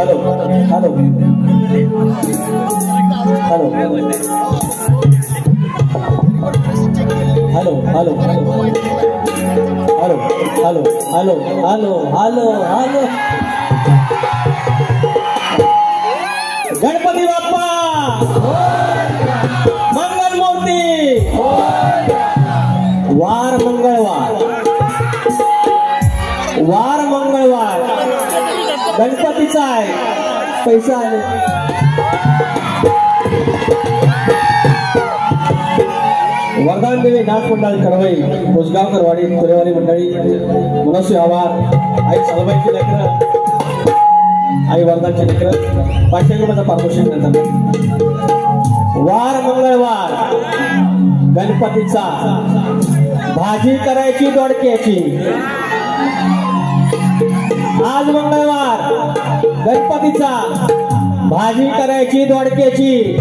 Hello hello hello hello hello hello hello hello hello hello hello Ganpati Bappa मंगल मूर्ती वार मंगळवार गणपतीचा आहे पैसा आले वरदान देवी नाथ मंडळ कडवई भुजगावकर वाडी तुरेवाली मंडळी मनस्वी आवार आई सलबाईची लेकरं आई वरदानची लेकरं 500 रुपयाचा पारितोषिक देतात वार मंगळवार गणपतीचा भाजी करायची दोडक्याची आज मंगळवार गणपतीचा भाजी करायची दोडक्याची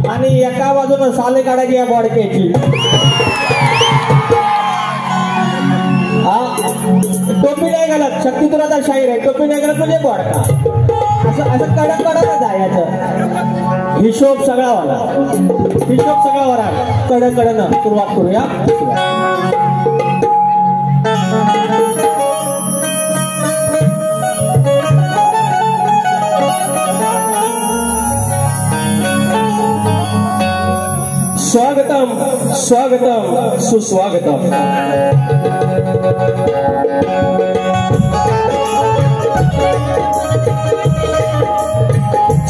आणि एका बाजूने साले काढायची या बोडक्याची टोपी नाही घालत शक्तितुराचा शाहीर आहे टोपी नाही घालत म्हणजे बोडका असं असं कडक कडक जायचं हिशोब सगळा वाला कडक कडनं सुरुवात करूया स्वागतम स्वागतम सुस्वागतम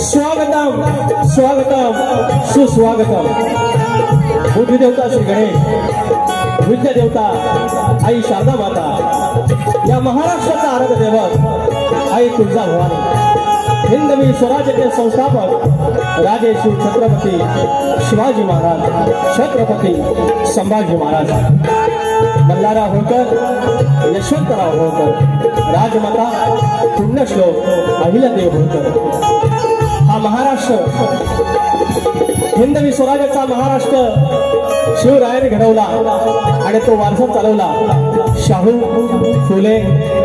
स्वागतम स्वागतम सुस्वागतम बुद्धी देवता श्री गणेश विद्या देवता आई शारदा माता या महाराष्ट्राचा आराध्य दैवत आई तुळजा भवानी हिंदवी स्वराज्य के संस्थापक राजे शिव छत्रपती शिवाजी महाराज छत्रपती संभाजी महाराज मल्हारराव होळकर यशवंतराव होळकर राजमाता पुण्यश्लोक अहिल्यादेवी होळकर हा महाराष्ट्र हिंदवी स्वराज्याचा महाराष्ट्र शिवरायाने घडवला आणि तो वारसा चालवला शाहू फुले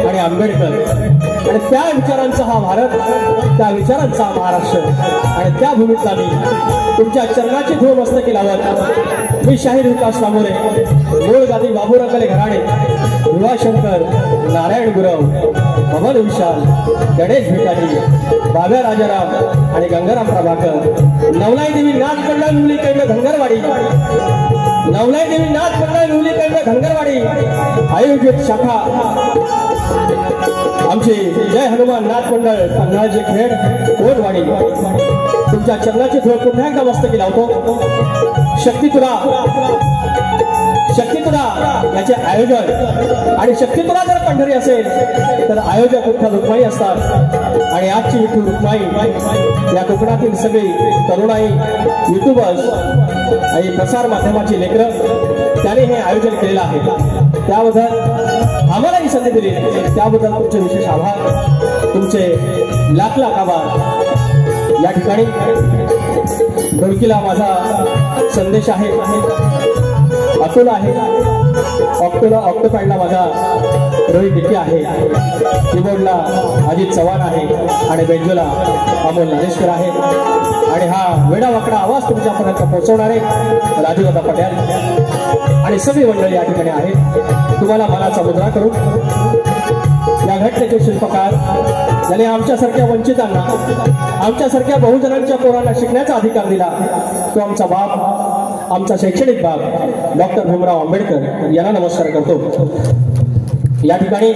आणि आंबेडकर आणि त्या विचारांचा हा भारत त्या विचारांचा महाराष्ट्र आणि त्या भूमीतला मी तुमच्या चरणाची धूळ मस्तकी लावत मी शाहीर विकास सामोरे मूळ गादी बाबूरावले घराणे युवाशंकर नारायण गुरव पवन विशाल गणेश भिकारी बाब्या राजाराम आणि गंगाराम प्रभाकर नवलाई देवी नाथ मंडळ मुलीकडे धनगरवाडी नवलाई देवी नाथ मंडळ मुलीकडे धनगरवाडी आयोजित शाखा आमचे जय हनुमान नाथ मंडळ पन्हाळचे खेड कोटवाडी तुमच्या चरणाची धूळ पुन्हा एकदा मस्तकी लावतो शक्तितुरा याचे आयोजन आणि शक्तितुरा जर पंढरी असेल तर आयोजक विठ्ठल रुक्माई असतात आणि आजची विठ्ठल रुक्माई या कोकणातील सगळी तरुणाई युट्यूबर्स आणि प्रसार माध्यमाची लेकरं त्याने हे आयोजन केलेलं आहे त्याबद्दल आम्हाला ही संधी दिली त्याबद्दल तुमचे विशेष आभार तुमचे लाख लाख आभार या ठिकाणी ढोलकीला माझा संदेश आहे अतुल आहे ऑक्टोपॅडला माझा रोहित डिके आहे कीबोर्डला अजित चव्हाण आहे आणि बेंजोला अमोल नादेशकर आहे आणि हा वेडावाकडा आवाज तुमच्यापर्यंत पोहोचवणारे राजूदादा पटेल आणि सगळी मंडळी या ठिकाणी आहेत तुम्हाला मनाचा मुद्रा करून या घटनेचे शिल्पकार ज्याने आमच्यासारख्या वंचितांना आमच्यासारख्या बहुजनांच्या पोरांना शिकण्याचा अधिकार दिला तो आमचा बाप आमचा शैक्षणिक बाप डॉक्टर भीमराव आंबेडकर यांना नमस्कार करतो या ठिकाणी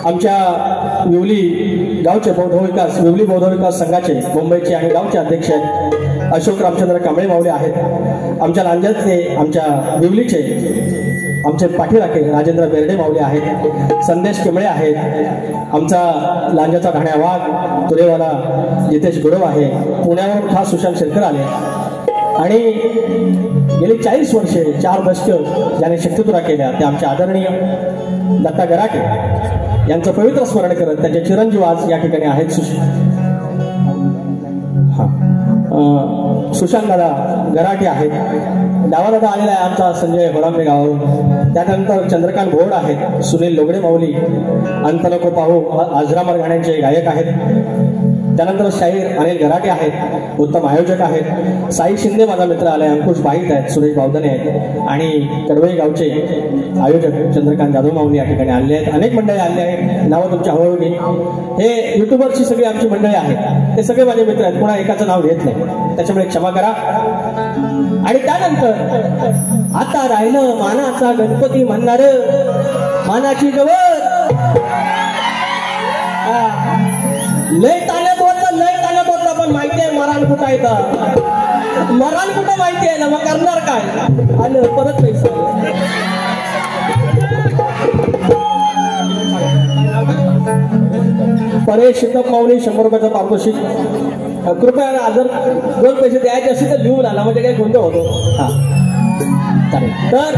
आमच्या विवली गावचे विवली बौद्ध विकास संघाचे मुंबईचे आणि गावचे अध्यक्ष आहेत अशोक रामचंद्र कांबळे मावळे आहेत आमच्या लांजाचे आमच्या विवलीचे आमचे पाठीराखे राजेंद्र बेर्डे मावले आहेत संदेश केमळे आहेत आमचा लांजाचा ढाण्या वाघ तुरेवाला जितेश गुरव आहे पुण्यावरून खास सुशांत शेरकर आले आणि गेली 40 वर्षे 4 दशक ज्याने शक्तितुरा केल्या ते आमचे आदरणीय दत्ता गराटे यांचं पवित्र स्मरण करत त्यांचे चिरंजीव आज या ठिकाणी आहेत सुशांत दादा गराटे आहेत डावा दादा आलेला आहे आमचा संजय होळांबे गावावरून त्यानंतर चंद्रकांत घोड आहेत सुनील लोगडे माऊली अंतनको पाहू आजरामर गाण्यांचे गायक आहेत त्यानंतर शाहीर अनिल गराटे आहेत, उत्तम आयोजक आहेत. साई शिंदे माझा मित्र आलाय, अंकुश बाईत आहेत, सुरेश बावधने आहेत आणि कडवई गावचे आयोजक चंद्रकांत जाधव माऊली या ठिकाणी आले आहेत. अनेक मंडळी आले आहेत, नावं तुमच्या हळूहळू घेईन. हे युट्यूबरची सगळी आमची मंडळी आहेत, ते सगळे माझे मित्र आहेत, कोणा एकाचं नाव घेत नाही, त्याच्यामुळे क्षमा करा. आणि त्यानंतर आता राहिलं मानाचा गणपती म्हणणार, मानाची गवत लय ताण्यात होतं पण माहिती आहे मरण कुठं येतं, मरण कुठं माहिती आहे ना, मग करणार काय, आलं परत पैसा. परेश शिकप माऊली 100 रुपयाचा पारितोषिक. कृपया जर 2 पैसे द्यायचे असेल तर लिहून आला, म्हणजे काही गोंधळ होतो. हा चालेल. तर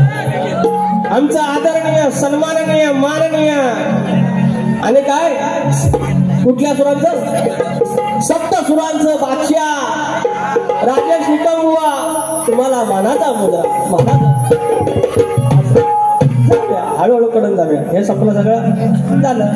आमचा आदरणीय सन्माननीय माननीय आणि काय कुठल्या सुरांचं, सप्त सुरांचं बादशाह राजेश निकमबुवा, तुम्हाला मानाचा मुद्रा, मानाचा. हळूहळू कडून जाऊया, हे संपलं सगळं झालं.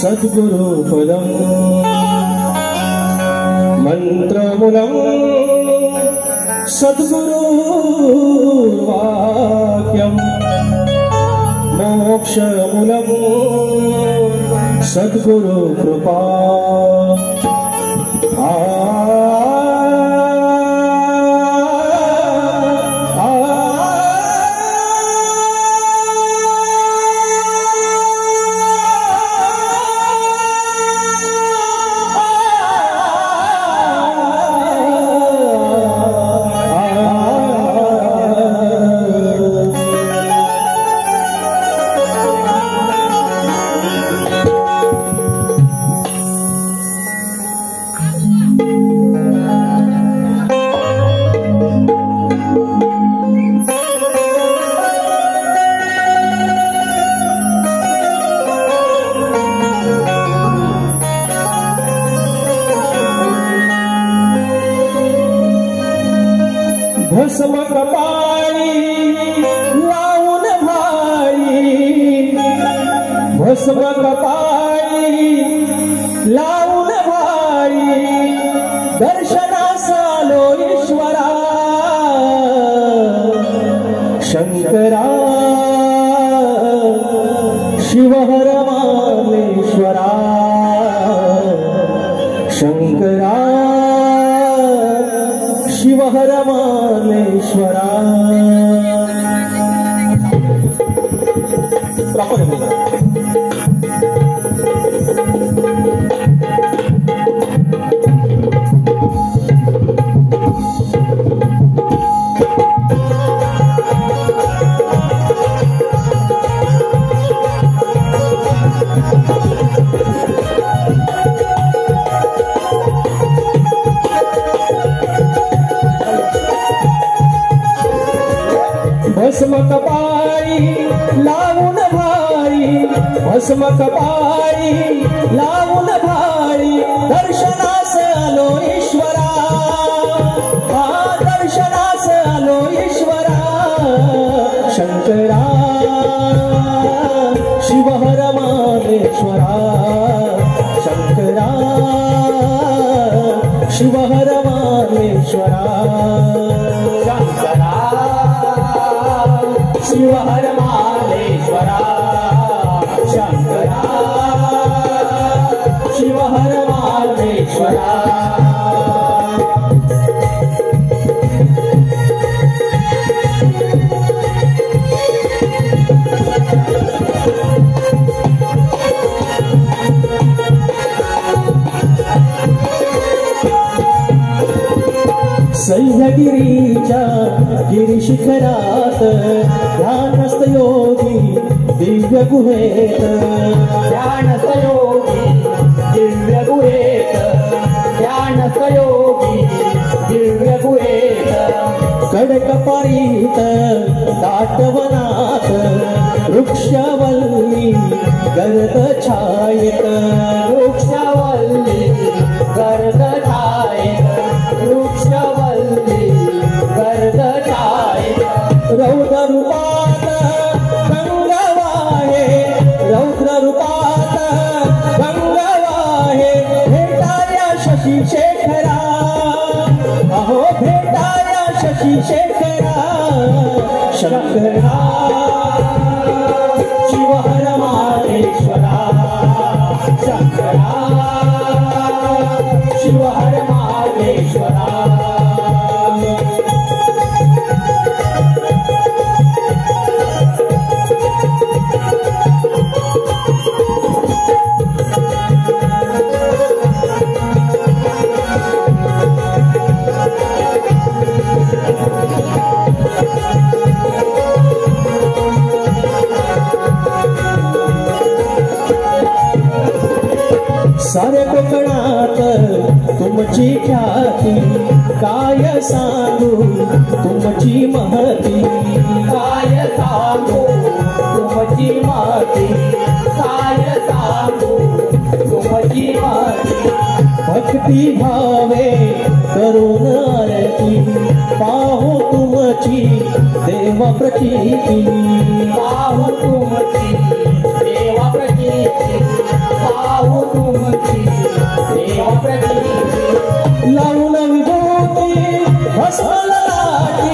सद्गुरुपदं मंत्रमूलं सद्गुरुवाक्यं मोक्षमूलं सद्गुरुकृपा. भस्म कपाळी लावून भाई, भस्म कपाळी लावून भाई, दर्शनास आलो ईश्वरा शंकरा शिवहर मालेश्वरा शंकरा शिवहर मालेश्वरा. भस्म कपाळी लावून भाई, भस्म कपाळी लावून भाई, दर्शनास आलो ईश्वरा, दर्शनास आलो ईश्वरा शंकरा शिवहर मालेश्वरा शंकरा शिवहर मालेश्वरा शंकरा शिवहर मालेश्वरा शंकरा शिवहर मालेश्वरा. शिखरात ध्यानस्थ योगी दिव्य गुहेत ध्यानस्थ योगी दिव्य गुहेत ध्यानस्थ योगी दिव्य गुहेत कडकपारीत दाटवनात वृक्षवल्ली गर्द छायेत वृक्षवल्ली गर्द छायेत वृक्षवल्ली गर्द छायेत रौद्र रूपात गंगवाहे रौद्र रूपात गंगवाहे भेटाया शशी शेखरा अहो भेटाया शशी शेखरा शंकरा शिवहर माहेश्वरा शंकरा शिवहर माहेश्वरा सारे कोकणात तुमची ख्याती काय सांगू तुमची महती काय सांगू तुमची महती काय सांगू तुमची महती भक्ती भावे करून आरती पाहू तुमची देव प्रचिती पाहू तुमची देव प्रचिती पाहू तुमची देव प्रचिती लावून विभूती भस्मल लाटी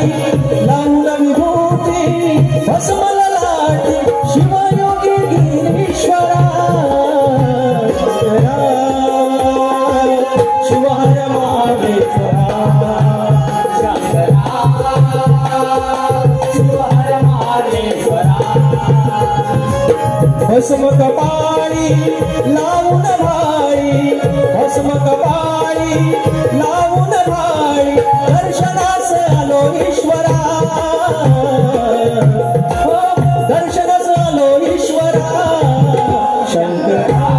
लावून विभूती भस्मल लाटी शिवयोगी गिरीश्वरा शिवहर माहेश्वरा शंकरा शिवहर माहेश्वरा भस्म कपाळी लावून भाई भस्म कपाळी लावून भाई दर्शनास आलो ईश्वरा दर्शनास आलो ईश्वरा शंकरा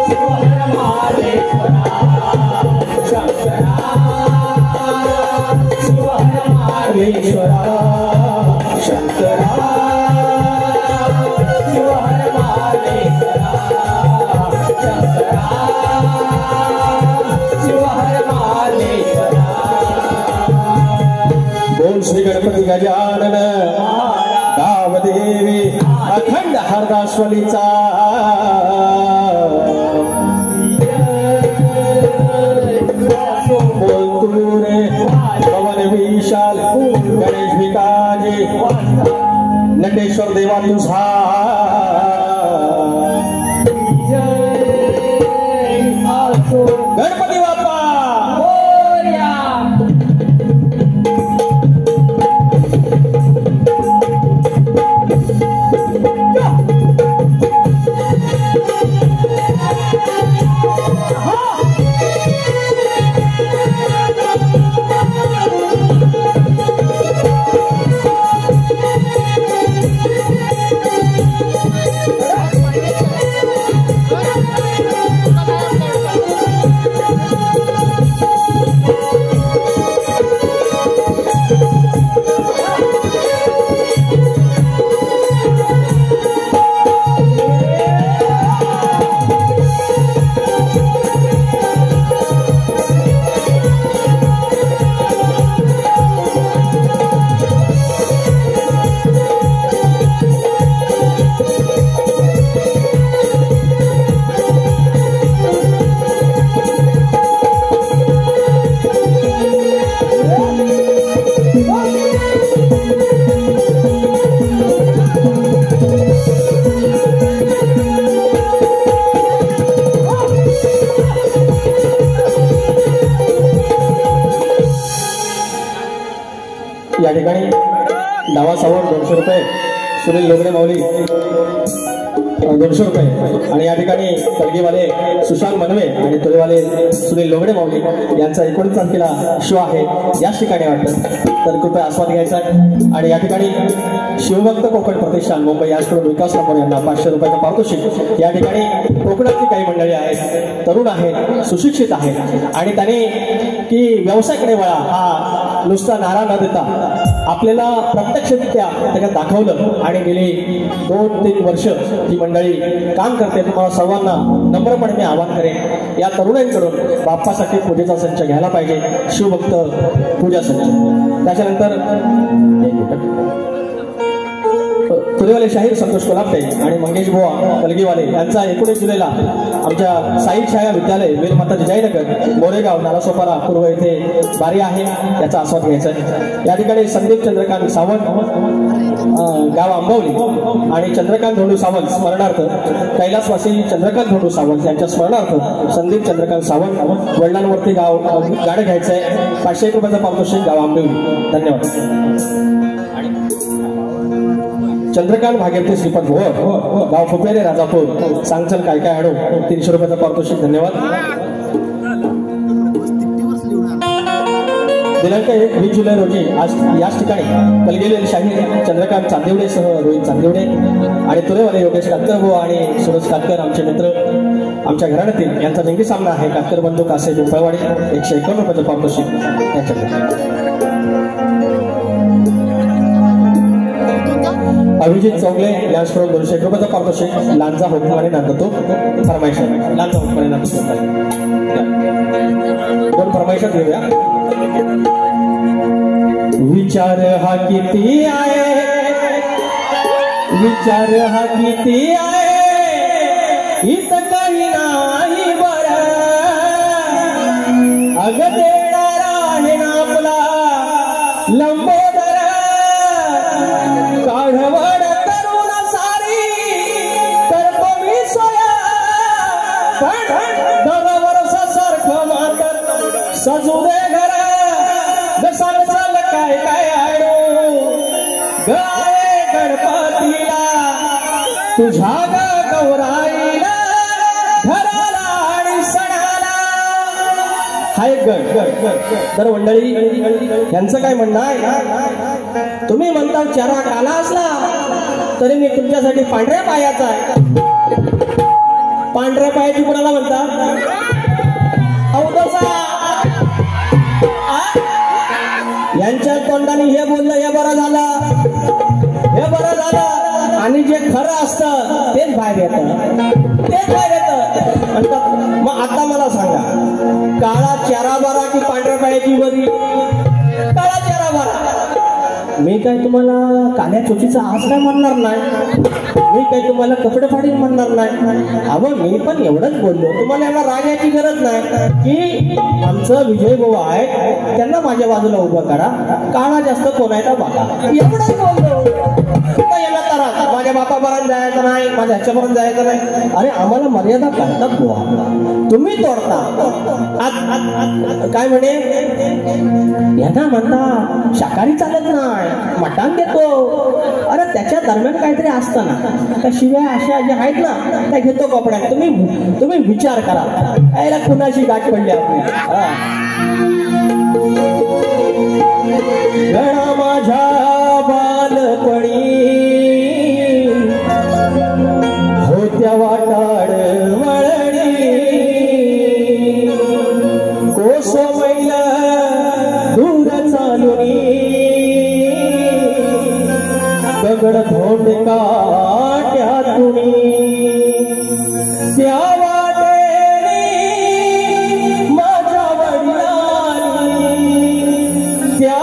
शिवहर माहेश्वरा शंकरा शिवहर माहेश्वरा शंकरा शिवहर माहेश्वरा शंकरा शिवहर माहेश्वरा बोल श्री गणपती गजानन गावदेवी अखंड हरदासवलीचा बोल तू रे पवन विशाल गणेश भिकाजी नटेश्वर देवा तुझा गणपती बाप्पा या ठिकाणी डावा सावर 200 रुपये सुनील लोगडे माऊली 200 रुपये आणि या ठिकाणी कलगीवाले सुशांत मनवे आणि तुळेवाले सुनील लोगडे माऊली यांचा 19 तारखेला शो आहे याच ठिकाणी वाटतं, तर कृपया आस्वाद घ्यायचा आहे. आणि या ठिकाणी शिवभक्त कोकण प्रतिष्ठान मुंबई याचकडून विकास नंबर यांना 500 रुपयाचं पारितोषिक. या ठिकाणी कोकणातली काही मंडळी आहेत, तरुण आहेत, सुशिक्षित आहेत आणि त्याने की व्यवसायाकडे वळा हा नुसता नारा न देता आपल्याला प्रत्यक्षरित्या त्याच्यात दाखवलं आणि गेली 2-3 वर्ष ही मंडळी काम करते. तुम्हाला सर्वांना नम्रपणे मी आवाहन करेन या तरुणांकडून बाप्पासाठी पूजेचा संच घ्यायला पाहिजे, शिवभक्त पूजा संच. त्याच्यानंतर तुरेवाले शाहीर संतोष कोल्हापटे आणि मंगेश बुवा कलगीवाले यांचा 19 जुलैला आमच्या साई छाया विद्यालय वीरमाता जिजाईनगर मोरेगाव नालासोपारा पूर्व येथे बारी आहे, याचा आस्वाद घ्यायचा आहे. या ठिकाणी संदीप चंद्रकांत सावंत गाव आंबवली आणि चंद्रकांत धोंडू सावंत स्मरणार्थ कैलासवासी चंद्रकांत धोंडू सावंत यांच्या स्मरणार्थ संदीप चंद्रकांत सावंत वडिलांवरती गाडं घ्यायचं आहे. 501 रुपयाचं पारितोषिक गाव आंबवली. धन्यवाद. चंद्रकांत भागीरथी श्रीपद भोर गाव फुपेरे राजापूर सांगचल काय हाडो 300 रुपयाचं पारितोषिक. धन्यवाद. दिनांक 20 जुलै रोजी आज याच ठिकाणी कलगीवाले शाहीर चंद्रकांत चांदिवडे सह रोहित चांदिवडे आणि तुरेवाले योगेश कातकर आणि सुरज कातकर आमचे मित्र आमच्या घराण्यातील यांचा जंगी सामना आहे. कातकर बंधू कासे पिंपळवाडी 151 रुपयाचं पारितोषिक यांच्याकडे. अभिजित चौगले यांच्याकडून 201 रुपयाचं पारितोषिक. लांजा हुकूम आणि नांदतो फरमाईश लांजा हुकूम आणि नांदतो 2 फरमाईशात घेऊया. विचार हा किती आहे, विचार हा किती आहे, इथं काही नाही बरं, अग देणारा आहे ना आपला लंबोदर, काढवड करून सारी करतो मी सोया, पण दरवर्ष सारखं मातर सजू दे घर, सांगचाल काय काय आडो गाय गणपतीला तुझ्या गौराईला घराला आणि सणाला. हाय तर मंडळी यांचं काय म्हणणं आहे, तुम्ही म्हणता चेहरा काला असला तरी मी तुमच्यासाठी पांढऱ्या पायाचा आहे. पांढऱ्या पायाची कोणाला म्हणतात, अवधसा. यांच्या तोंडाने हे बोललं हे बरं झालं, हे बरं झालं, आणि जे खरं असतं तेच बाहेर येतं, तेच बाहेर येतं म्हणतात. मग आता मला सांगा, काळा चेहरा बरा की पांढऱ्या पायाची बरी? काळा चेहरा बरा. मी काय तुम्हाला कान्या चोचीचा आज काय म्हणणार नाही, मी काही तुम्हाला कपडे फाडीन म्हणणार नाही. अहो मी पण एवढंच बोललो, तुम्हाला याला राग याची गरज नाही की आमचं विजय भाऊ आहे त्यांना माझ्या बाजूला उभं करा, काळा जास्त कोणाला बघा, एवढंच बोललो. याला तर माझ्या बापापर्यंत जायचं नाही, माझ्या ह्याच्यापर्यंत जायचं नाही. अरे आम्हाला मर्यादा करतात बुवा, तुम्ही तोडता. काय म्हणे यांना म्हणता शाकाहारी चालत नाही, मटण देतो. अरे त्याच्या दरम्यान काहीतरी असतं ना, त्या शिव्या अशा ज्या आहेत ना त्या घेतो कपड्यात. तुम्ही विचार करा, याला कुणाशी गाठ पडली आपली. गणा माझ्या बालपणी होत्या वाटाड वळणी, कोस मैल दूर चालुनी, दगड धोंड काट्यातुनी, त्या वाटेनी माझ्या वडिलांनी, त्या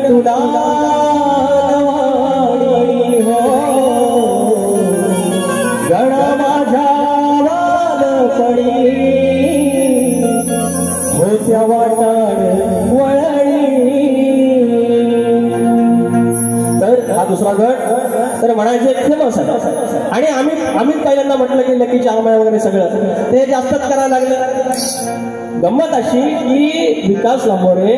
तुला नवाडी हो, गणा माझ्या बालपणी होत्या वाटाड वळणी. तर हा दुसरा गट तर म्हणायचे फेमस आहे. आणि आम्ही पहिल्यांदा म्हटलं की लकी चारमाय वगैरे सगळं ते जास्तच करायला लागलं. गंमत अशी की विकास लांबोरे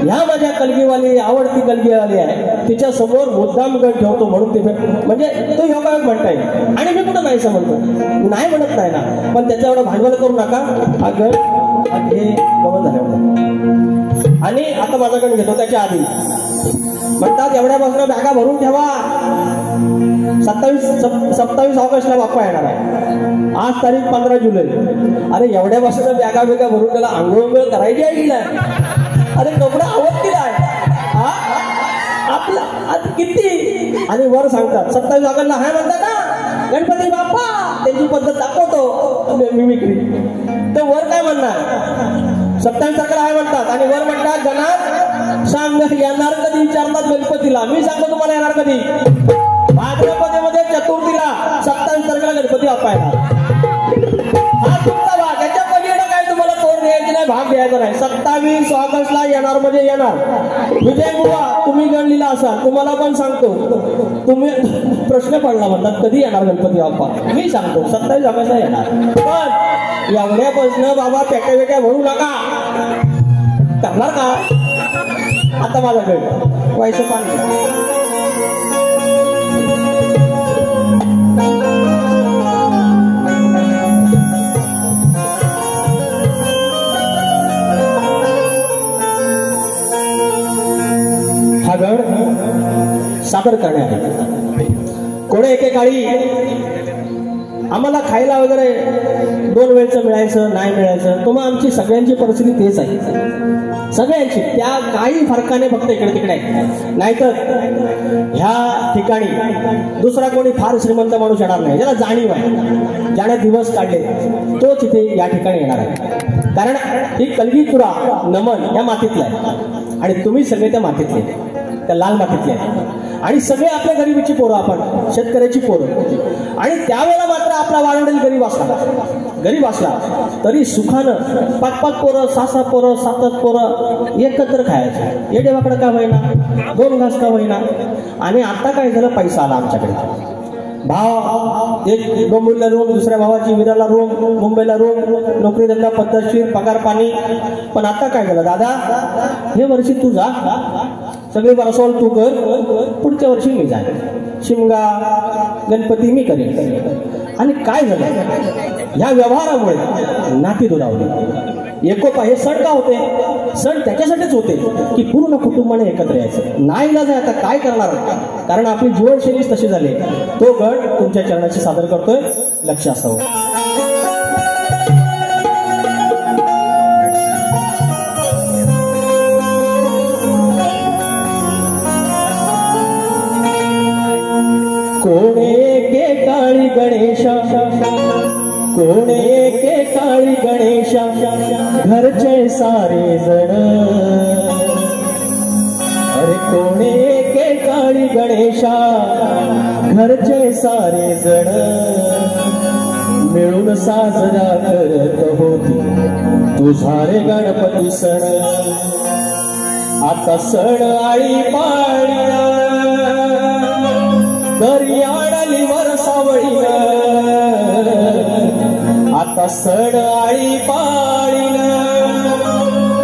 ह्या माझ्या कलगीवाली आवडती कलगीवाली आहे, तिच्या समोर मुद्दाम गण ठेवतो म्हणून ते म्हणजे तो योगायोग म्हणता येईल. आणि मी कुठं नाही समजतो, नाही म्हणत नाही ना, पण त्याच्या एवढं भांडवल करू नका. हा गण हे गमन झालं होतं. आणि आता माझा गण घेतो त्याच्या आधी म्हणतात एवढ्यापासून बॅगा भरून ठेवा, 27 ऑगस्टला बाप्पा येणार आहे. आज तारीख 15 जुलै. अरे एवढ्यापासून बॅगा भरून त्याला आंघोळ करायची आहे की नाही? अरे कपडा आवड की नाही आपला आता किती. आणि वर सांगतात 27 ऑगस्टला हाय म्हणतात ना गणपती बाप्पा, त्यांची पद्धत दाखवतो मिमिक्री. तर वर काय म्हणणार 27 तारखेला हाय म्हणतात आणि वर म्हणतात गणात सांग येणार कधी विचारतात गणपतीला. मी सांगतो तुम्हाला येणार कधी. भाद्रपदेमध्ये चतुर्थीला 27 तारखेला गणपती बाप्पा येणार. हा तुमचा भाग, याच्या पलीकडे काय तुम्हाला तोड द्यायची नाही, भाग द्यायचा नाही. 27 ऑगस्टला येणार म्हणजे येणार. विजय बुवा तुम्ही गणलेला असाल, तुम्हाला पण सांगतो. तुम्ही प्रश्न पडला म्हणतात कधी येणार गणपती बाप्पा, मी सांगतो 27 ऑगस्टला येणार. पण एवढ्यापासून बाबा पेट्या वेट्या भरू नका. करणार का? आता माझा गण व्हायचं पाणी. हा गण सादर करण्यात कोणी एकेकाळी आम्हाला खायला वगैरे 2 वेळचं मिळायचं नाही मिळायचं. तुम्हाला आमची सगळ्यांची परिस्थिती तेच आहे, सगळ्यांची. त्या काही फरकाने फक्त इकडे तिकडे आहे. नाहीतर ह्या ठिकाणी दुसरा कोणी फार श्रीमंत माणूस येणार नाही, ज्याला जाणीव आहे, ज्याने दिवस काढले तोच इथे या ठिकाणी येणार आहे. कारण ही कलगीतुरा नमन या मातीतला आहे आणि तुम्ही सगळे त्या मातीतले, त्या लाल मातीतले आहेत. आणि सगळे आपल्या गरिबीची पोरं, आपण शेतकऱ्याची पोरं. आणि त्यावेळेला मात्र आपला वाढवलेला गरीब असला तरी सुखानं 5-5 पोरं 6-6 पोरं 7-7 पोरं एकत्र खायचं. ये देवाकडे का होईना, 2 घास का होईना. आणि आता काय झालं, पैसा आला आमच्याकडे. भाव एक डोंबिवलीला रूम, दुसऱ्या भावाची विराला रूम, मुंबईला रूम, नोकरी धंदा पद्धतशीर, पगार पाणी. पण आता काय झालं दादा, हे वर्षी तू जा, सगळे बरसवल तू कर, पुढच्या वर्षी मी जाईन, शिमगा गणपती मी करेन. आणि काय झालं, या व्यवहारामुळे नाती दुरावली. एकोपा हे सण का होते, सण त्याच्यासाठीच होते की पूर्ण कुटुंबाने एकत्र यायचं. नाही इलाज आहे, आता काय करणार, कारण आपली जीवनशैलीच तशी झाली. तो गण तुमच्या चरणाशी सादर करतोय, लक्ष असावं. कोणे के काळी गणेशा, कोणे के काळी गणेशा, घरचे सारे जण. अरे कोणे के काळी गणेशा, घरचे सारे जण. मिळून साजरा करत होती तुझा रे गणपती सण. आता सण आळी पाळीना, दरी आडली वर सावळीन. आता सण आळी पाळीन,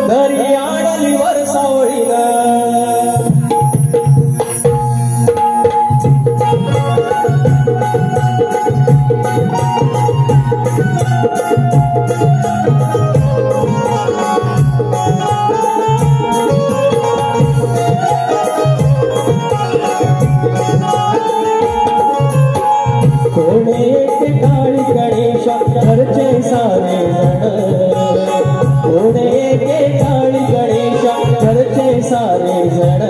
दरी आडली वर सावळीन. घरचे सारे जण. कोणे के काळी गणेशा, घरचे सारे जण.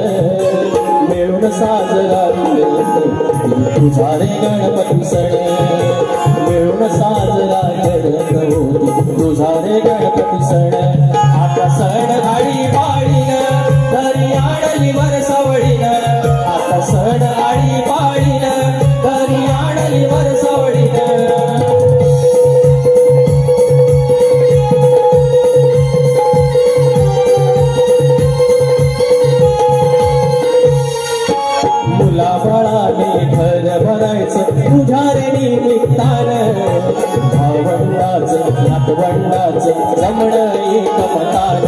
मिळून साजरा करत तुझा रे गणपती सण. मिळून साजरा करत होती तुझा रे गणपती सण. आता सण आळी पाळीन, दरी आडली वर सावळीन. आता सण आळी पाळीन, दरी आडली वर सावळीन. मुलाबाळाने घर भरायचं तुझ्या रे निमित्तानं. वडिलांचे रमण एक मतान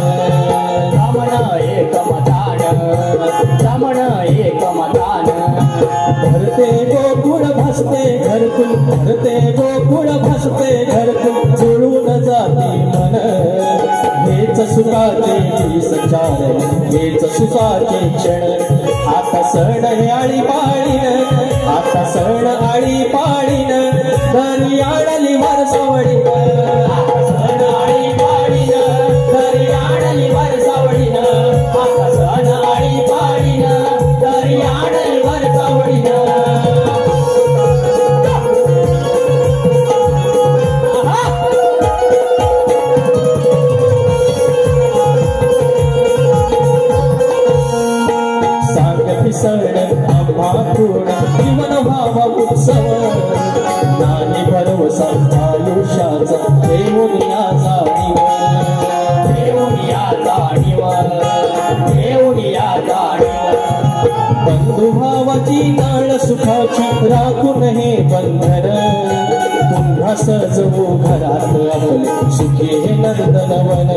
भरते गोकुळ भसते घरकुल भरते गोकुळ भसते घरकुल जुळून जाती मन हेच सुखाचे संचार हेच सुखाचे क्षण आता सण हे आळी पाळीन आता सण आळी पाळीन घरी आणली वरसावळीन सण आळी पाळीन घरी आणली वरसावळीन आता सण आळी पाळीन घरी आणली वरसावळीन सण आम्हा पूर्ण जीवन भावा उत्सव नानी भरवसा आयुष्याचा देऊनिया जाणीव बंधू भावाची नाळ सुखाची राखून हे बंधन पुन्हा सजवू घरात आपले सुखी हे नंदनवन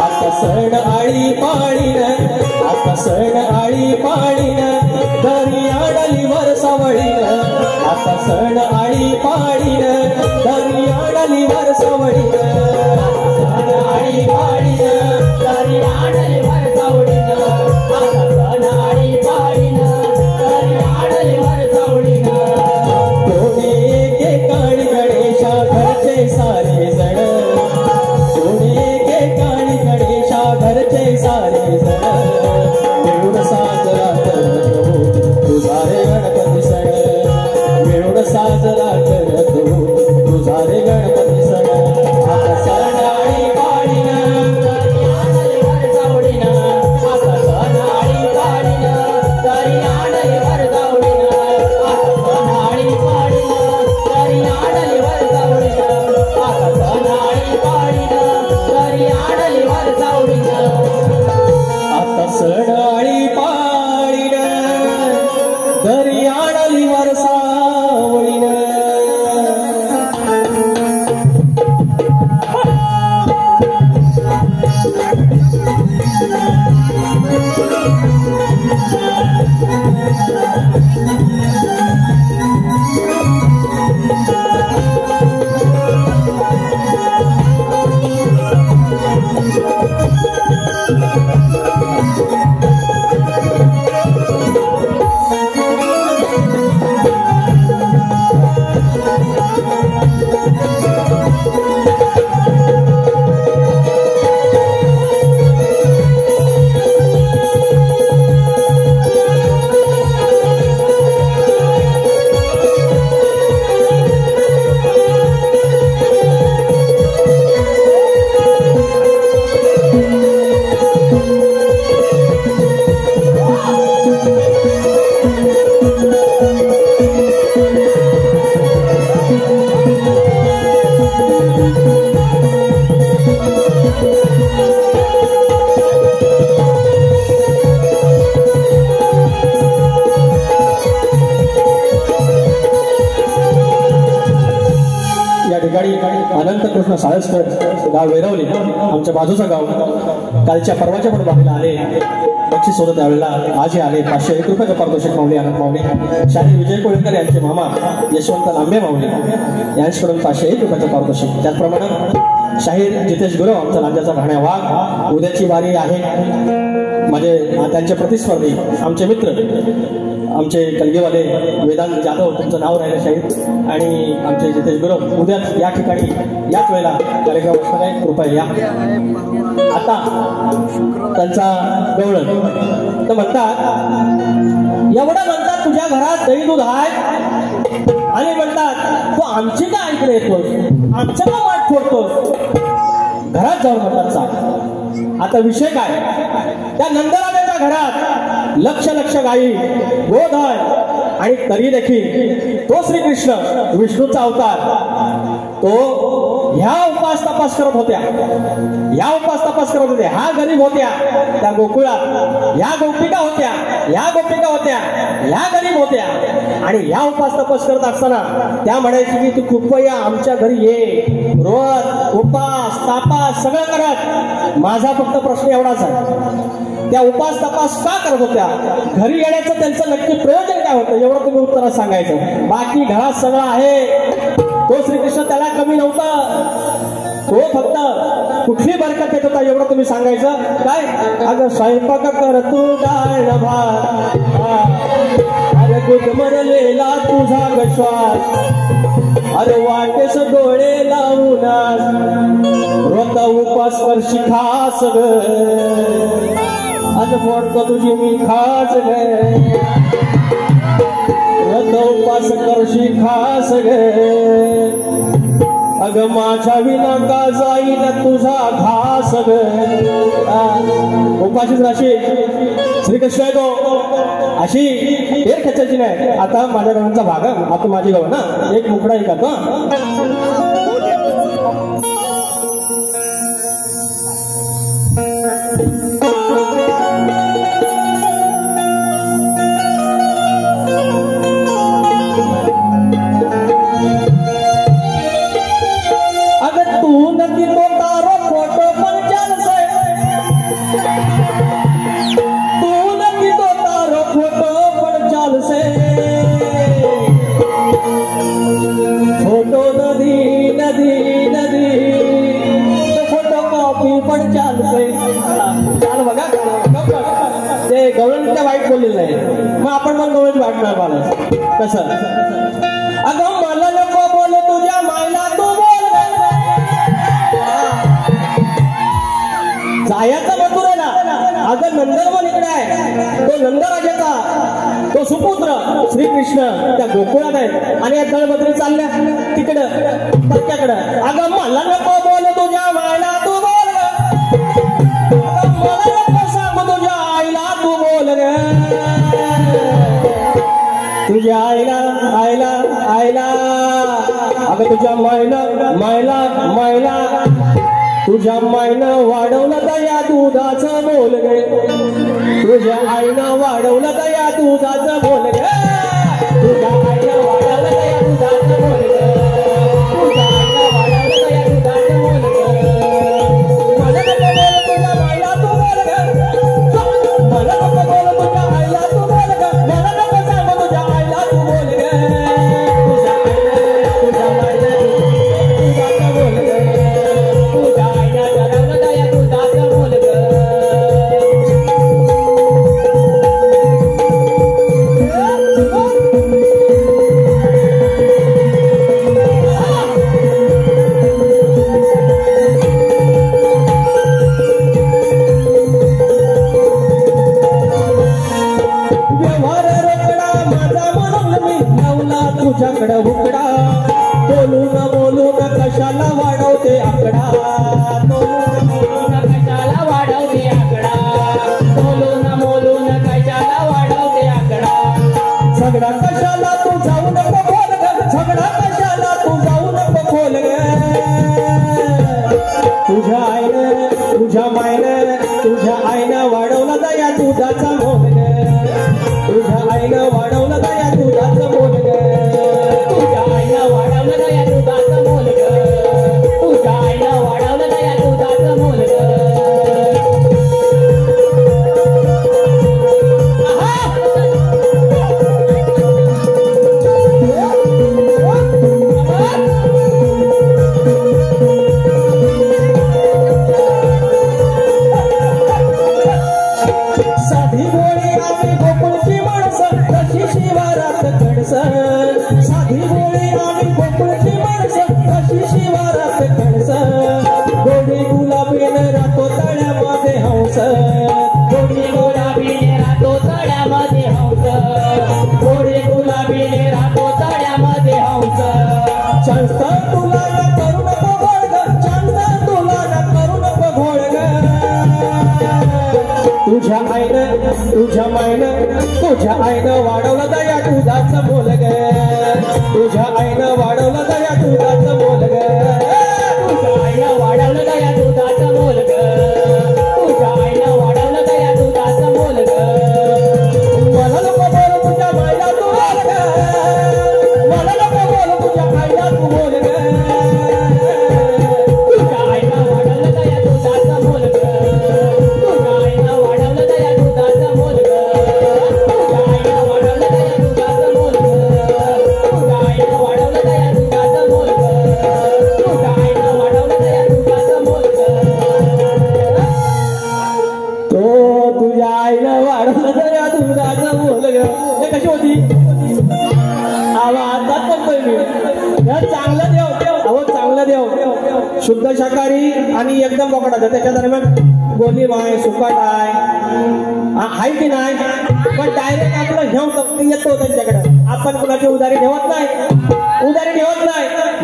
आता सण आळी पाळीन आता सण आळी पाळीन घरी आणली वरसावळीन आता सण आळी पाळीन घरी आणली वरसावळीन सण आळी पाळीन घरी आणली वरसावळीन आता सण आळी पाळीन घरी आणली वरसावळीन कोणी एकेकाळी गणेशा घरचे सारे जण कोणी एकेकाळी गणेशा घरचे सारे जण मिळून साजरा करतो तुझा रे गणपती सण मिळून साजरा करतो तुझा रे गणपती सण आता सण आळी पाळीन घरी आणली वरसावळीन आता सण आळी पाळीन घरी आणली वरसावळीन आता सण आळी पाळीन घरी आणली वरसावळीन आता सण आळी पाळीन घरी आणली वरसावळीन आता सण आळी पाळीन घरी आणली वरसावळीन अनंत कृष्ण साळसकर गाव वेरवली आमच्या बाजूचं गाव कालच्या परवाच्या पण बाजूला आले बक्षीस होतं त्यावेळेला आजही आले 501 रुपयाचं पारितोषिक माऊली आनंद माऊली शाहीर विजय कोळीकर यांचे मामा यशवंत लांबे माऊली यांच्याकडून 501 रुपयाचं पारितोषिक त्याचप्रमाणे शाहीर जितेश गुरव आमचा राज्याचा राहण्या वाघ उद्याची वारी आहे माझे त्यांचे प्रतिस्पर्धी आमचे मित्र आमचे कलगीवाले वेदांत जाधव तुमचं नाव राहिलं शाहीर आणि आमचे जितेश गुरव उद्याच या ठिकाणी याच वेळेला कार्यक्रम असणार आहे कृपया या आता त्यांचा गवळण तर म्हणतात एवढं म्हणतात तुझ्या घरात दही दूध आहे आणि म्हणतात तू आमची का ऐकलं येतोस आमच्या का वाट फोडतोस घरात जाऊन म्हणतात सांग आता विषय काय त्या नंदराजाच्या घरात लक्ष लक्ष गायी गोद आहे आणि तरी देखील तो श्रीकृष्ण विष्णूचा अवतार तो ह्या उपास तपास करत होत्या, या उपास तपास करत होत्या. ह्या गरीब होत्या त्या गोकुळात, या गोपिका होत्या, या गोपिका होत्या, या गरीब होत्या. आणि या उपास तपास करत असताना त्या म्हणायची की तू कृपया आमच्या घरी ये, व्रत उपास तापास सगळं करत. माझा फक्त प्रश्न एवढाच आहे, त्या उपास तपास का करत होत्या, घरी येण्याचं त्यांचं नक्की प्रयोजन काय होतं, एवढं तुम्ही उत्तरात सांगायचं. बाकी घरात सगळं आहे, तो श्रीकृष्ण त्याला कमी नव्हता, तो फक्त कुठली बरकत येत होता एवढं तुम्ही सांगायचं. काय अगं स्वयंपाक कर तू डाळ भात, अरे गुदमरलेला तुझा गश्वास, अरे वाटेस डोळे लावूनास, व्रत उपास करशी खास ग, आज फोडतो तुझी मी खास ग, व्रत उपास करशी खास ग, अग माझ्या विना का जाईन तुझा घास ग. उपाशीच राशी श्रीकृष्ण आहे तो, अशी फेर खेचायची नाही. आता माझ्या गव्हांचा भाग, आता माझी गव्हा ना एक मुकडा एक आता. ते गवळणीच्या वाईट बोललेलं नाही, मग आपण पण गवळणी वाईट नाही बोलायचं कसं. अगं मला नको बोल तुझ्या मायला तू बोल, जायचं मथुरेला. अगं नंदनवन इकडे आहे, तो नंदराजाचा तो सुपुत्र श्रीकृष्ण त्या गोकुळात आहे, आणि या दळबद्री चालल्या तिकडं पक्क्याकडं. अगं मला नको बोल तुझ्या मायला तू बोल, मला नको सांग तुझ्या आईला तू बोल ग, तुझ्या आईला आईला आईला. अगं तुझ्या मायनं मायला मायला, तुझ्या मायनं वाढवलं दया दुधाचं बोल गे, तुझ्या आईनं वाढवलं दया दुधाचं बोल गे, तुझ्या आईनं वाढवलं दया दुधाचं बोल गे, तुझ्या आईनं वाढवलं दया दुधाचं बोल गे. मला नको बोल तुझ्या मायला तू बोल गे, मला नको बोल तुझ्या आईला तू बोल गे, मला नको सांग तुझ्या आईला तू बोल गे, तुझ्या आईनं तुझ्या मायनं दुधाचं बोल गे, तुझ्या आईनं वाढवलं दया दुधाचं बोल गे. तुझ्याकडं उकडा, बोलून बोलून कशाला वाढवते आकडा, बोलून बोलून कशाला वाढवते आकडा, बोलून बोलून कशाला वाढवते आकडा. झगडा कशाला तू जाऊ नको खोल ग, झगडा कशाला तू जाऊ नको खोल ग, तुझ्या आईनं तुझ्या मायनं तुझ्या आईनं वाढवलं दया दुधाचा मोल ग, तुझ्या आईनं वाढवलं दया दुधाचं मोल ग, तुझ्या आईनं वाढवलं दया दुधाचं मोल ग, तुझ्या आईनं वाढवलं दया दुधाचं मोल ग. साधी बोळी आम्ही गोकुळची माणसं, कशी शिवारात कणसं, साधी बोळी आम्ही गोकुळची माणसं, कशी शिवारात कणसं, गोडी गुलाबीने राहतो तळ्यामध्ये हंस, गोडी गुलाबीने राहतो तळ्यामध्ये हंस, गोडी गुलाबीने राहतो तळ्यामध्ये हंस. चांद तुला न करू नको घोळ ग, चांद तुला न करू नको घोळ ग, तुझ्या आईनं तुझ्या मायनं तुझ्या आईनं वाढवलं दया दुधाचं बोल ग, तुझ्या आईनं वाढवलं दया दुधाचं बोल ग, तुझ्या आईनं शुद्ध शाकाहारी आणि एकदम बोकडाचं, त्याच्या दरम्यान गोली माय सुकाट आहे की नाही, पण डायरेक्ट आपलं घेऊन येतो त्यांच्याकडे. आपण कुणाची उधारी ठेवत नाही,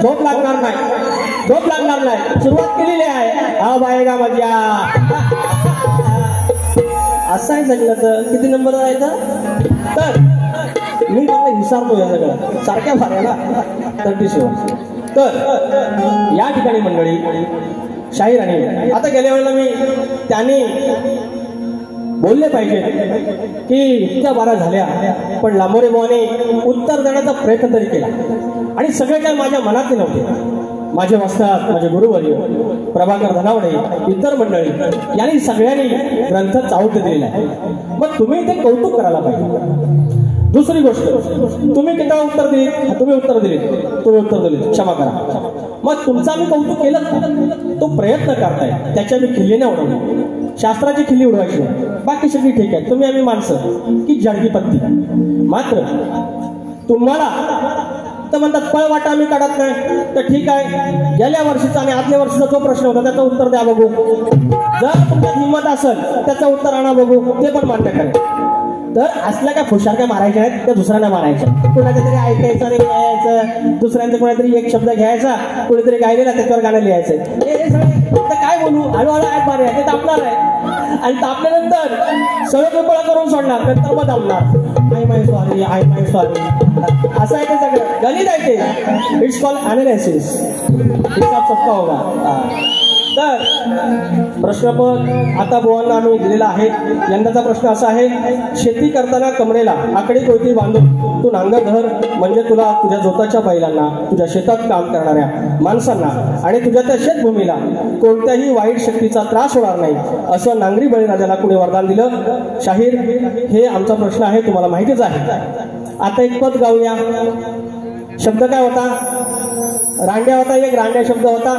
झोप लागणार नाही. सुरुवात केलेली आहे, हा बायगा मजा. असं आहे सगळं. तर किती नंबर राहायचा, तर मी मला विचारतो या सगळं सारख्या भाऱ्याला 37. तर या ठिकाणी मंडळी शाहीर आणि आता गेल्या वेळेला मी त्यांनी बोलले पाहिजे की इतक्या बारा झाल्या, पण लांबोरे बुवाने उत्तर देण्याचा प्रयत्न तरी केला. आणि सगळे काय माझ्या मनातले नव्हते. माझे वस्ताद, माझे गुरुवर्य प्रभाकर धनावडे, इतर मंडळी यांनी सगळ्यांनी ग्रंथ चाऊत दिलेला आहे. मग तुम्ही ते कौतुक करायला पाहिजे. दुसरी गोष्ट, तुम्ही किती उत्तर दिली, तुम्ही उत्तर दिली, क्षमा करा. मग तुमचं आम्ही कौतुक केलं का? तो प्रयत्न करताय, त्याच्या मी खिल्ली नाही उडवली, शास्त्राची खिल्ली उडवायची नाही, बाकी सगळी ठीक आहे. तुम्ही आम्ही माणसं की जडगी पत्ती. मात्र तुम्हाला तर म्हणतात पळवाटा आम्ही काढत नाही, तर ठीक आहे. गेल्या वर्षीचा आणि आदल्या वर्षीचा जो प्रश्न होता त्याचं उत्तर द्या बघू. जर तुमच्यात हिंमत असेल त्याचं उत्तर आणा बघू, ते पण मान्य करा. तर असल्या काय खुशार काय मारायच्या आहेत, त्या दुसऱ्यांना मारायच्या. कुणाच्या तरी ऐकायचं आणि लिहायचं, दुसऱ्यांचा कोणातरी एक शब्द घ्यायचा, कुणीतरी गायलेला त्याच्यावर गाणं लिहायचं. हे सगळे काय बोलू, हळूहळू ऐक मारे ते तापणार आहे. आणि तापल्यानंतर सगळं पिपळा करून सोडणार, नंतर मग थांबणार. आय माय सॉरी असं आहे ते सगळं गणित आहे ते. It's called analysis. हिसाब सबका होगा. तर प्रश्नपत्र आता बुवांना आम्ही दिलेला आहे. यंदाचा प्रश्न असा आहे, शेती करताना कमरेला आकडी कोयती बांधून तू नांगर धर, म्हणजे तुला तुझ्या जोताच्या बैलांना, तुझ्या शेतात काम करणाऱ्या माणसांना आणि तुझ्या त्या शेतभूमीला कोणत्याही वाईट शक्तीचा त्रास होणार नाही, असं नांगरी बळीराजाला कुणी वरदान दिलं. शाहीर, हे आमचा प्रश्न आहे, तुम्हाला माहितीच आहे. आता एक पद गाऊया. शब्द काय होता? रांड्या होता. एक रांड्या शब्द होता.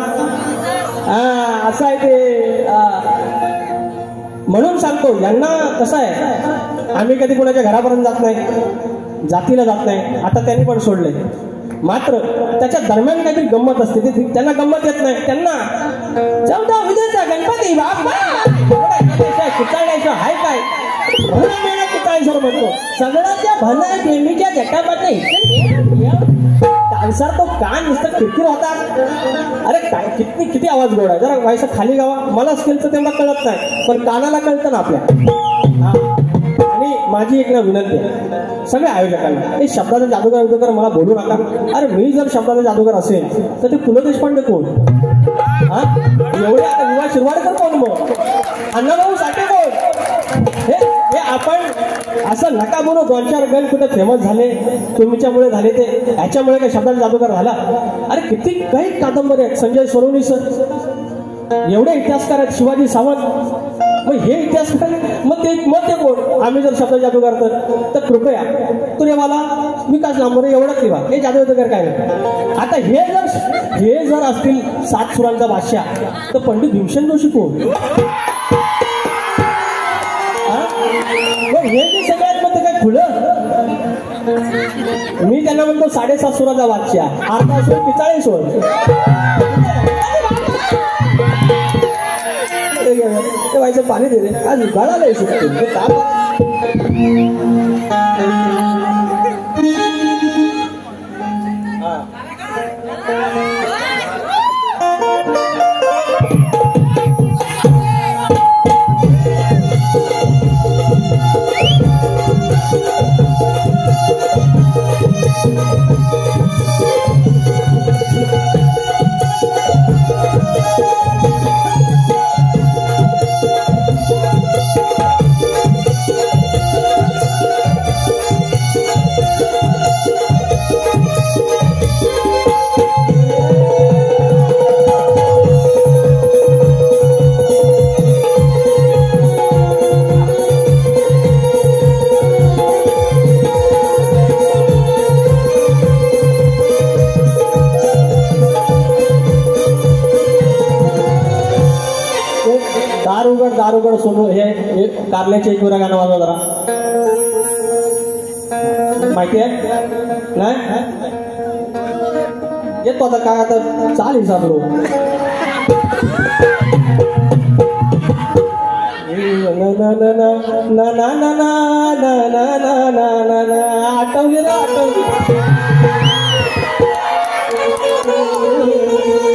असं आहे ते. म्हणून सांगतो यांना, कसं आहे, आम्ही कधी कोणाच्या घरापर्यंत जात नाही, जातीला जात नाही. आता त्यांनी पण सोडले. मात्र त्याच्या दरम्यान काहीतरी गंमत असते, ते त्यांना गंमत येत नाही. त्यांना 14 विजेचा गणपती बाप्पा कुचाळण्याचं हाय काय कुचाळेश्वर म्हणतो. सगळ्याच्या भला नेहमीच्या जटामध्ये सर तो कान नुसतं किरकिर होता. अरे काय किती आवाज गोड आहे. जरा व्हायचं खाली गावा. मला स्किलचं तेवढं कळत नाही, पण कानाला कळतं ना आपल्या. आणि माझी एक ना विनंती आहे सगळ्या आयोजकांना, हे शब्दाचा जादूगार मला बोलू नका. अरे मी जर शब्दाचा जादूगार असेल तर ते पु ल देशपांडे कोण? एवढे आता विवाह शिरवाडकर कोण? मग अण्णाभाऊ साठे कोण? हे आपण असं नका बोलू. 2-4 गण कुठे फेमस झाले, तुमच्यामुळे झाले, ते ह्याच्यामुळे काय शब्दाचा जादूगार झाला? अरे किती काही कादंबरी आहेत. संजय सोनवणी सर, एवढे इतिहासकार आहेत. शिवाजी सावंत. मग हे इतिहासकार मग ते कोण? आम्ही जर शब्द जादूगार तर कृपया तुरेवाला विकास लांबोरे एवढंच लिहा. हे जादूगार काय नाही. आता हे जर असतील 7 सुरांचा बादशाह, तर पंडित भीमसेन जोशी कोण? हे जे सगळ्यात मध्ये काय खुलं. मी त्यांना म्हणतो 7.5 सुराचा बादशाह, अर्धा सूर 45 वर. ते व्हायचं पाणी दे रे, आज उघाडायला शकतो. दारुगड सोनू हे कारल्याचे एक वेळा गाणं वाजवा जरा. माहिती आहे नाही? येतो आता काय, आता चाल हिसाब. आठवली ना आठवली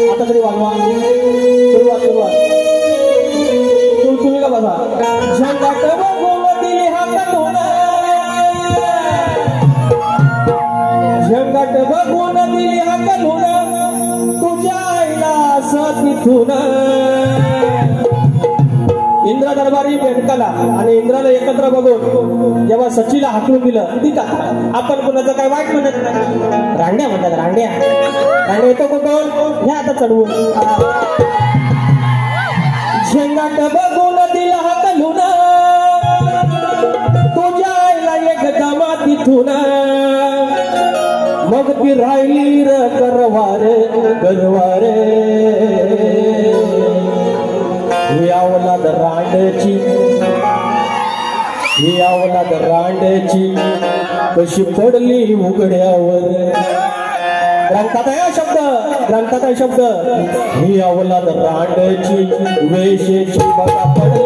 आता तरी वागवा सुरुवात तुम्ही का बघा झंगाट बघून दिली हातात झंगाट बघून दिली हातात तुझ्या आईला असं तिथून इंद्र दरबारी बेंडकाला आणि इंद्राला एकत्र बघून जेव्हा सचीला हाकलून दिलं ठीक आहे आपण कुणाचं काय वाईट म्हणत रांड्या म्हणतात रांड्या येतो कुठून हे आता चढवून झेंगाट बघून दिला हाकलून तुझ्या आईला एक जमा तिथून मग ती राहिली र करवारे ही अवलाद रांडची कशी पडली उघड्यावर ग्रंथात आहे शब्द ही अवलाद रांडची वेशेची बघा पडली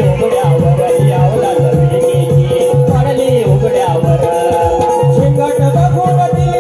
उघड्यावर ही अवलाद पडली उघड्यावर झिंगाट बघून दिली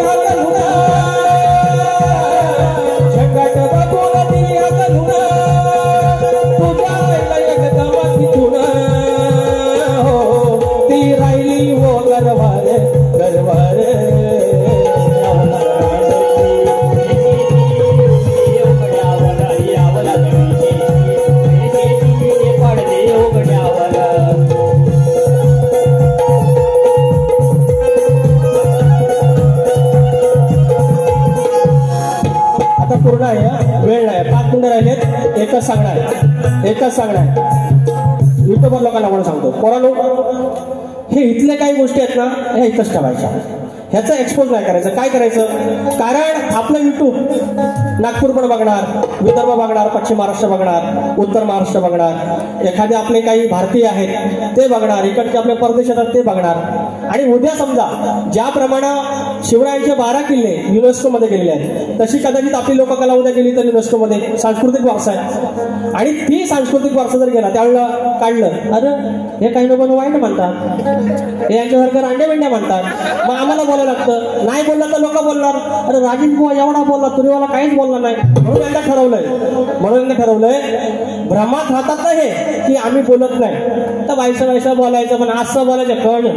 एकच सांगणार युट्यूबर लोकांना म्हणून सांगतो पोरांनो हे इथले काही गोष्टी आहेत ना ह्या इथंच ठेवायच्या ह्याचं एक्सपोज नाही करायचं काय करायचं कारण आपलं युट्यूब नागपूर पण बघणार विदर्भ बघणार पश्चिम महाराष्ट्र बघणार उत्तर महाराष्ट्र बघणार एखादे आपले काही भारतीय आहेत ते बघणार इकडचे आपले परदेशात ते बघणार आणि उद्या समजा ज्याप्रमाणे शिवरायांचे 12 किल्ले युनेस्को मध्ये गेलेले आहेत तशी कदाचित आपली लोककला उद्या गेली तर युनेस्को मध्ये सांस्कृतिक वारसा आहे आणि ती सांस्कृतिक वारसा जर गेला त्यावेळेला काढलं अरे हे काही लोक वाईट म्हणतात हे यांच्यासारखं रांड्या बिंड्या म्हणतात मग आम्हाला बोलायला लागतं नाही बोललं तर लोक बोलणार अरे राजीव बुवा एवढा बोलला तुरीवाला काहीच बोलला नाही म्हणून यांना ठरवलंय भ्रमात राहतात ना हे की आम्ही बोलत नाही तर वायसं बोलायचं पण असं बोलायचं कळ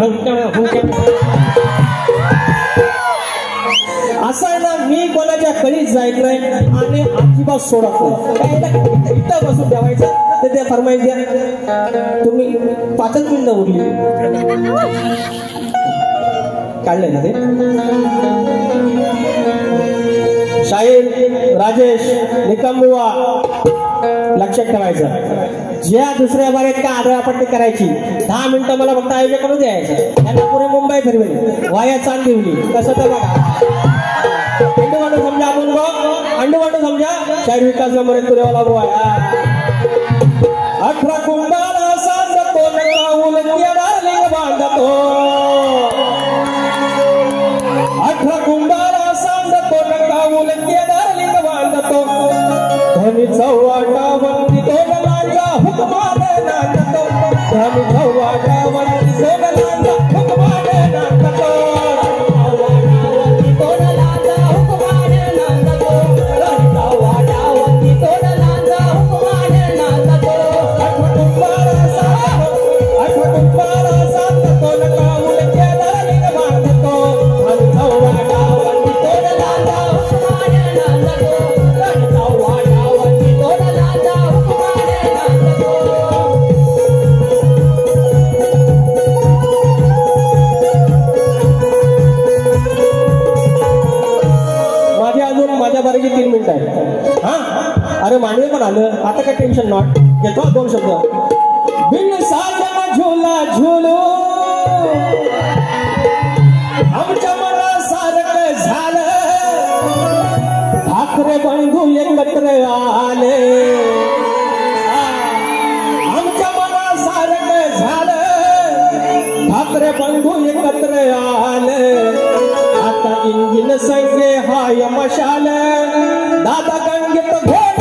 असं आहे ना मी कोणाच्या कळीच जायत नाही आणि अजिबात सोडत नाही इथं बसून ठेवायचं तर ते फरमाईश द्या तुम्ही 5 मिनिटं उरली काढले ना ते शाहीर राजेश निकमबुवा लक्षात ठेवायचं ज्या दुसऱ्या बारेत का आदळापट्टी करायची 10 मिनिटं मला फक्त आयोजक करून द्यायचं त्यांना पुरे मुंबई फिरवेल वाया चांदिवली कसं तर बघा अंडू समजा आपण अंडू समजा शाहीर विकास नंबर तुरेवाला बुवा 18 कुंभाला सांगतो नकाऊल केदारलिंग बांधतो 18 कुंभाला सांगतो नकाऊल केदारलिंग बांधतो धनी चव्हाटावरती तोडलांचा हुकमाने नांदतो धनी चव्हाटावरती तोडलांचा हुकमाने नांदतो अरे मानवे पण आलं आता काय टेन्शन नॉट घेतो 2 शब्द बिन साजना झुला झुलू आमच्या मनासारखं झालं ठाकरे बंधू एकत्र आले आमच्या मनासारखं झालं ठाकरे बंधू एकत्र आले आता इंजिन संगे हा बाह्य मशाल दादा गंगेत घोड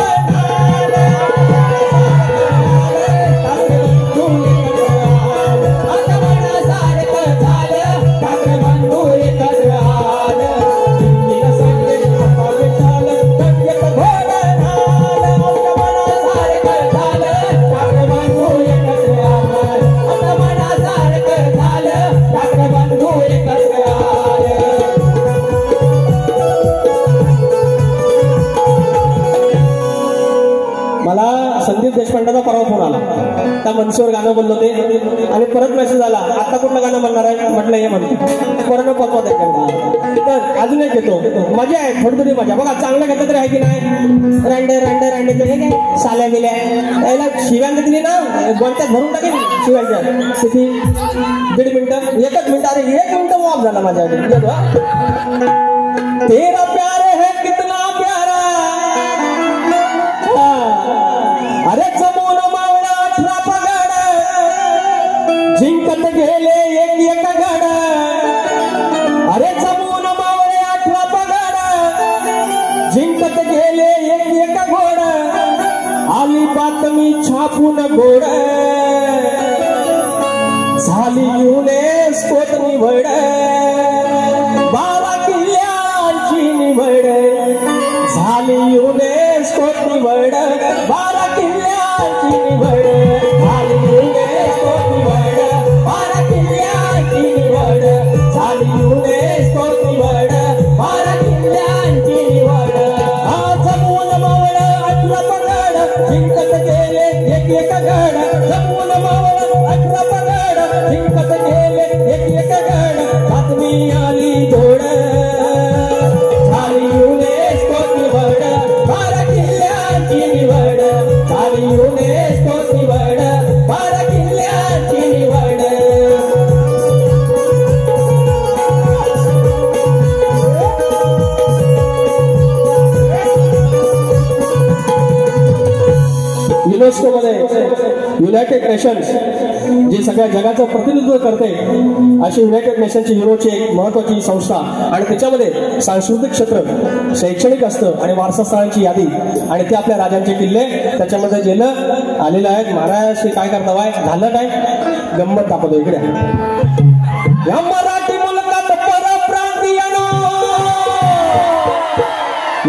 संदीप देशपांडेचा परवा फोन आला त्या मनसेवर गाणं बोललो ते आणि परत मेसेज आला आता कुठलं गाणं म्हणणार आहे म्हटलं हे म्हणतो परत पत्वा तर अजून एक घेतो मजा आहे थोडी थोडी मजा बघा चांगलं घेतलं तरी आहे की नाही रांडे रांडे रांडे ते काय साल्या गेल्या त्याला शिव्यांना दिली ना गोंट्यात भरून टाकेल शिव्यांच्या किती 1.5 मिनिटं 1 मिनिट अरे 1 मिनिट वॉक झाला माझ्या तेरा प्यार है कितना प्यारा अरे जमून मावळा 18 पगड जिंकत गेले एक गड अरे जमून मावळे 18 पगड जिंकत गेले एक घोड आली बातमी छापून गोड झाली युनेस्कोत निवड 12 किल्ल्यांची निवड झाली युनेस्कोत निवड 12 किल्ल्यांची निवड झाली युनेस्कोत निवड 12 किल्ल्यांची निवड झाली युनेस्कोत निवड 12 किल्ल्यांची निवड जमून मावळ 18 पगड जिंकत गेले एक गड जमून मावळ 18 पगड जिंकत गेले एक गड बातमी आली जोड झाली युनेस्कोत निवड 12 किल्ल्यांची निवड झाली युनेस्कोत निवड 12 किल्ल्यांची निवड युनेस्को मध्ये युनायटेड नेशन्स जे सगळ्या जगाचं प्रतिनिधित्व करते अशी युनायटेड नेशनची युरोची एक महत्वाची संस्था आणि त्याच्यामध्ये सांस्कृतिक क्षेत्र शैक्षणिक असतं आणि वारसा स्थळांची यादी आणि ते आपल्या राजांचे किल्ले त्याच्यामध्ये गेलं आलेलं आहे महाराज काय करता बाय झालं काय गंमत दाखवतो इकडे या मराठी मुलकात परप्रांतीयनो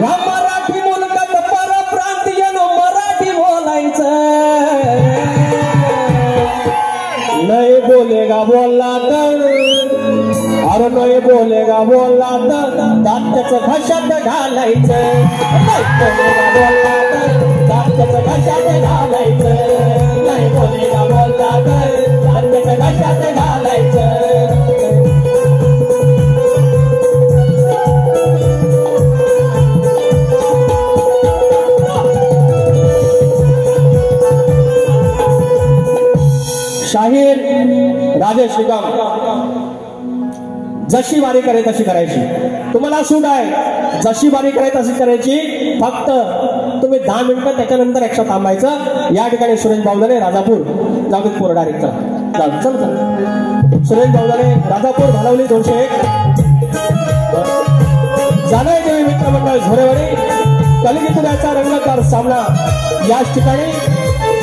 या मराठी मुलकात परप्रांतीयनो मराठी बोलायचं नहीं बोलेगा बोलला तर अरे नहीं बोलेगा बोलला तर दात्याचं घशात घालायचं नाही बोलेगा बोलला तर दात्याचं घशात घालायचं नाही बोलेगा बोलला तर दात्याचं घशात घालायचं शाहीर राजेश निकम जशी वारी करे तशी करायची तुम्हाला सूट आहे जशी वारी करे तशी करायची फक्त तुम्ही 10 मिनिटं त्याच्यानंतर एक्स्ट्रा थांबायचं या ठिकाणी सुरेश बावदाने राजापूर जागृत पोर डायरेक्ट चल सुरेश बावदाने राजापूर भालवली 201 जाणय देवी मित्रमंडळ झोरेवाडी कलिंगपुराचा रंगकार सामना याच ठिकाणी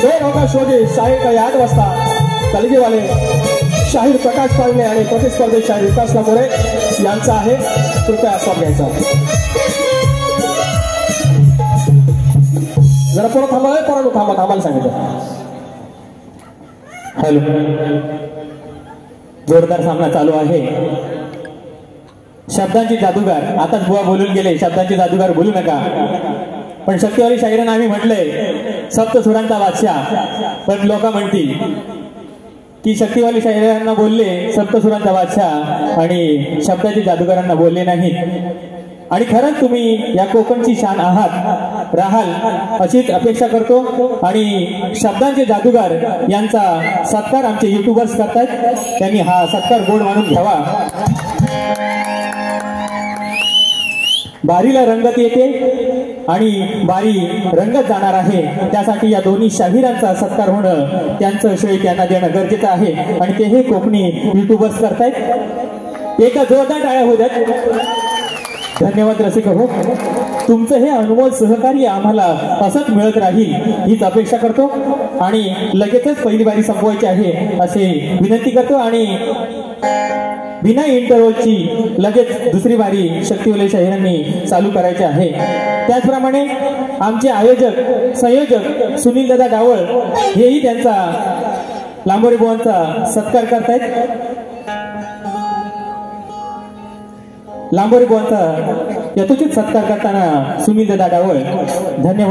2 ऑगस्ट रोजी सायंकाळी 8 वाजता कलगीवाले शाहीर प्रकाश पाळणे आणि प्रतिस्पर्धी शाहीर विकास लांबोरे यांचा आहे कृपया आस्वाद घ्यायचा जरा पुढे थांबावे परत थांबायला सांगितलं हॅलो जोरदार सामना चालू आहे शब्दांची जादूगार आताच बुवा बोलून गेले शब्दांची जादूगार बोलू नका पण शक्तिवाली शाहिरांना आम्ही म्हटलंय सप्त सुरांचा बादशाह पण लोक म्हणतील की शक्तिवाली शाहिरांना बोलले सप्तसुरांचा बादशाह आणि शब्दाची जादूगारांना बोलले नाहीत आणि खरंच तुम्ही या कोकणची शान आहात राहाल अशीच अपेक्षा करतो आणि शब्दांचे जादूगार यांचा सत्कार आमचे युट्यूबर्स करतात त्यांनी हा सत्कार गोड मानून घ्यावा बारीला रंगत येते आणि बारी रंगत जाणार आहे त्यासाठी या दोन्ही शाहिरांचा सत्कार होणं त्यांचं श्रेय त्यांना देणं गरजेचं आहे आणि ते हे कोकणी युट्यूबर्स करतायत एका जोरदार टाळ्या होऊ द्यात धन्यवाद रसिक हो, तुमचं हे अनमोल सहकार्य आम्हाला असंच मिळत राहील हीच अपेक्षा करतो आणि लगेचच पहिली बारी संपवायची आहे असे विनंती करतो आणि बिना इंटरव्हलची लगेच दुसरी बारी शक्तिवलय शाहिरांनी चालू करायची आहे। त्याचप्रमाणे आमचे आयोजक संयोजक सुनील दादा डावळ हेही त्यांचा लांबोरे बुवांचा सत्कार करतायत। लांबोरे बुवांचा यथोचित सत्कार करताना सुनील दादा डावळ धन्यवाद।